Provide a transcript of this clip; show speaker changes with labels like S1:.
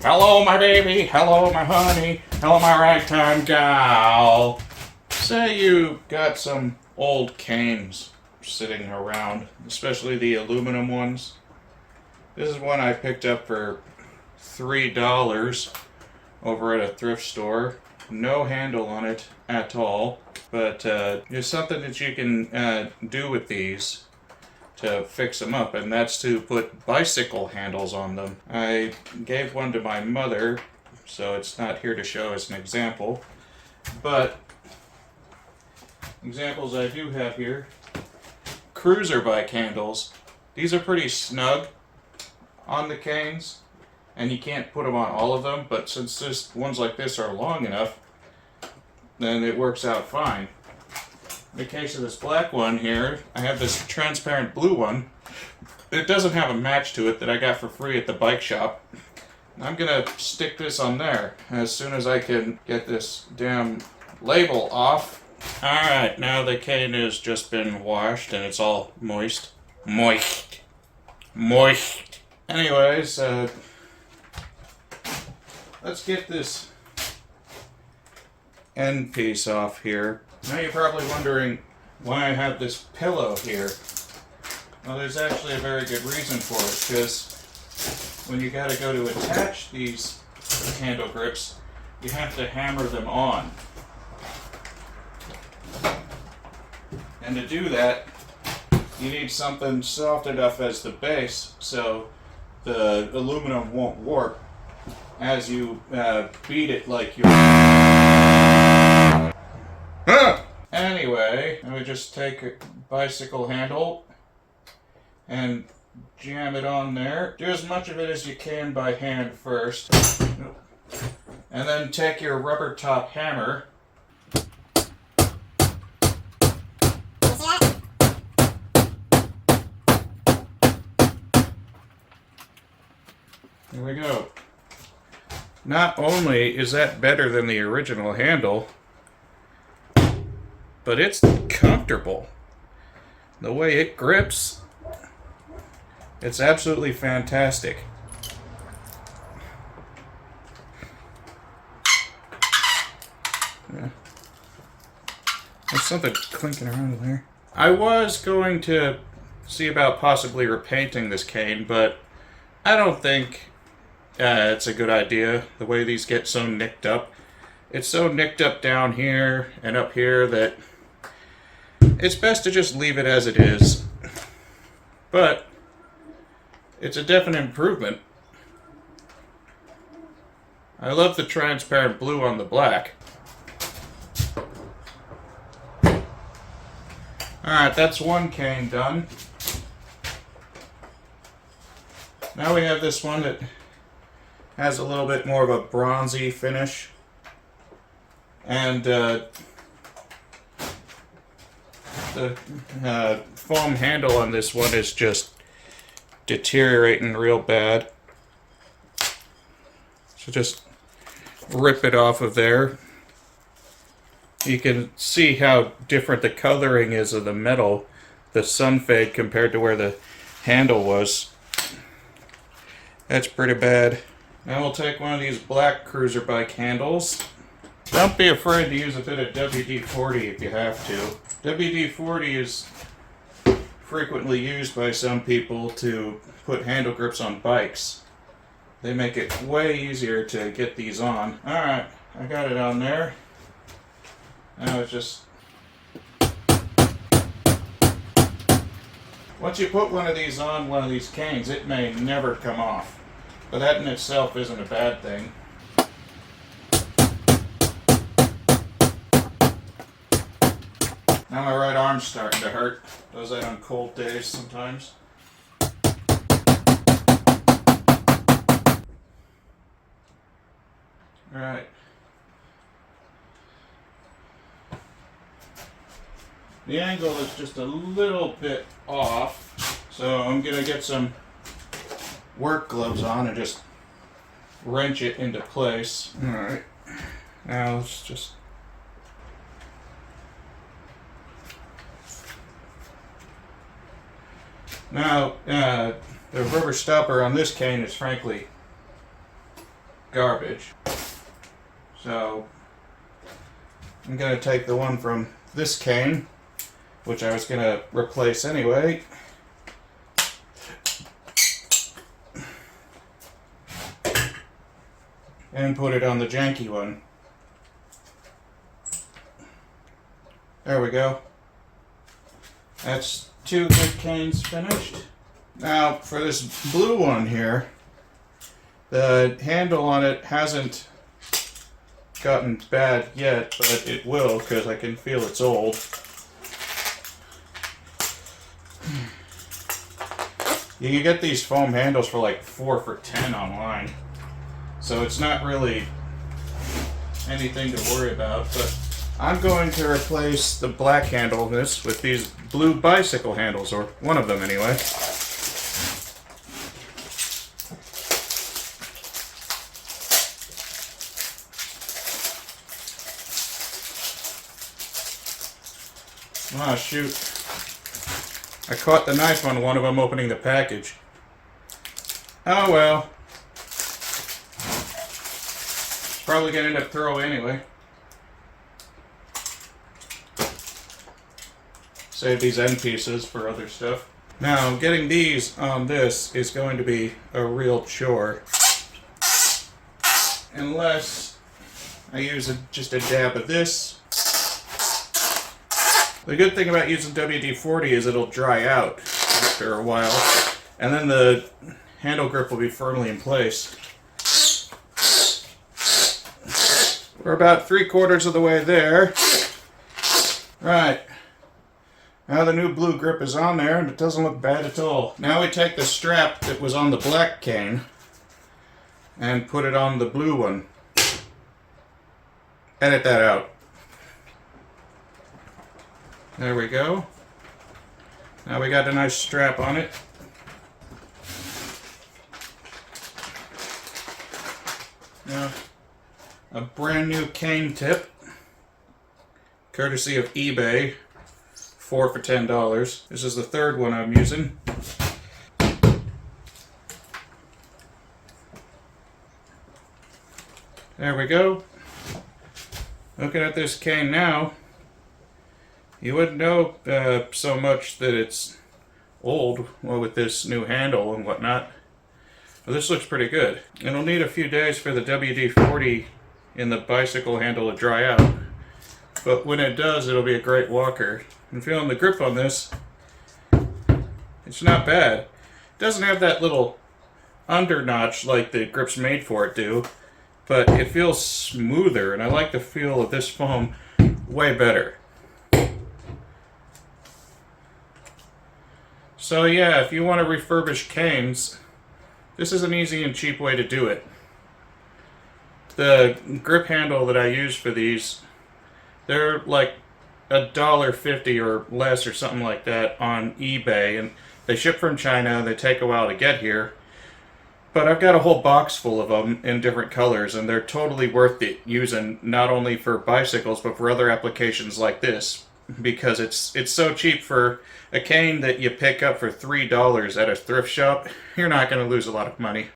S1: Hello, my baby. Hello, my honey. Hello, my ragtime gal. Say you got some old canes sitting around, especially the aluminum ones. This is one I picked up for $3 over at a thrift store. No handle on it at all, but there's something that you can do with these to fix them up, and that's to put bicycle handles on them. I gave one to my mother, so it's not here to show as an example, but examples I do have here. Cruiser bike handles. These are pretty snug on the canes, and you can't put them on all of them, but since this ones like this are long enough, then it works out fine. In the case of this black one here, I have this transparent blue one. It doesn't have a match to it that I got for free at the bike shop. I'm gonna stick this on there as soon as I can get this damn label off. Alright, now the cane has just been washed and it's all moist. Moist. Anyways, let's get this end piece off here. Now you're probably wondering why I have this pillow here. Well, there's actually a very good reason for it, because when you gotta go to attach these handle grips, you have to hammer them on. And to do that, you need something soft enough as the base so the aluminum won't warp as you beat it like you're... Anyway, I would just take a bicycle handle and jam it on there. Do as much of it as you can by hand first. And then take your rubber top hammer. There we go. Not only is that better than the original handle, but it's comfortable. The way it grips, it's absolutely fantastic. Yeah. There's something clinking around in there. I was going to see about possibly repainting this cane, but I don't think it's a good idea, the way these get so nicked up. It's so nicked up down here and up here that it's best to just leave it as it is. But it's a definite improvement. I love the transparent blue on the black. Alright, that's one cane done. Now we have this one that has a little bit more of a bronzy finish. And the foam handle on this one is just deteriorating real bad. So just rip it off of there. You can see how different the coloring is of the metal, the sunfade compared to where the handle was. That's pretty bad. Now we'll take one of these black cruiser bike handles. Don't be afraid to use a bit of WD-40 if you have to. WD-40 is frequently used by some people to put handle grips on bikes. They make it way easier to get these on. Alright, I got it on there. Now it's just... Once you put one of these on one of these canes, it may never come off. But that in itself isn't a bad thing. Now my right arm's starting to hurt. Does that on cold days sometimes. Alright. The angle is just a little bit off, so I'm going to get some work gloves on and just wrench it into place. Alright. Now let's just... Now, the rubber stopper on this cane is frankly garbage. So I'm going to take the one from this cane, which I was going to replace anyway. And put it on the janky one. There we go. That's 2 good canes finished. Now for this blue one here, the handle on it hasn't gotten bad yet, but it will because I can feel it's old. You can get these foam handles for like 4 for $10 online. So it's not really anything to worry about, but I'm going to replace the black handle of this with these blue bicycle handles, or one of them anyway. Ah, shoot. I caught the knife on one of them opening the package. Oh well. Probably gonna end up throwing anyway. Save these end pieces for other stuff. Now, getting these on this is going to be a real chore. Unless I use just a dab of this. The good thing about using WD-40 is it'll dry out after a while. And then the handle grip will be firmly in place. We're about 3/4 of the way there. Right. Now the new blue grip is on there and it doesn't look bad at all. Now we take the strap that was on the black cane and put it on the blue one. Edit that out. There we go. Now we got a nice strap on it. Now, a brand new cane tip, courtesy of eBay, 4 for $10. This is the 3rd one I'm using. There we go. Looking at this cane now, you wouldn't know so much that it's old, well, with this new handle and whatnot. But this looks pretty good. It'll need a few days for the WD-40 in the bicycle handle to dry out. But when it does, it'll be a great walker. And feeling the grip on this, it's not bad. It doesn't have that little under notch like the grips made for it do, but it feels smoother, and I like the feel of this foam way better. So yeah, if you want to refurbish canes, this is an easy and cheap way to do it. The grip handle that I use for these, they're like $1.50 or less or something like that on eBay, and they ship from China. They take a while to get here, but I've got a whole box full of them in different colors, and they're totally worth it using, not only for bicycles but for other applications like this, because it's so cheap. For a cane that you pick up for $3 at a thrift shop, you're not going to lose a lot of money.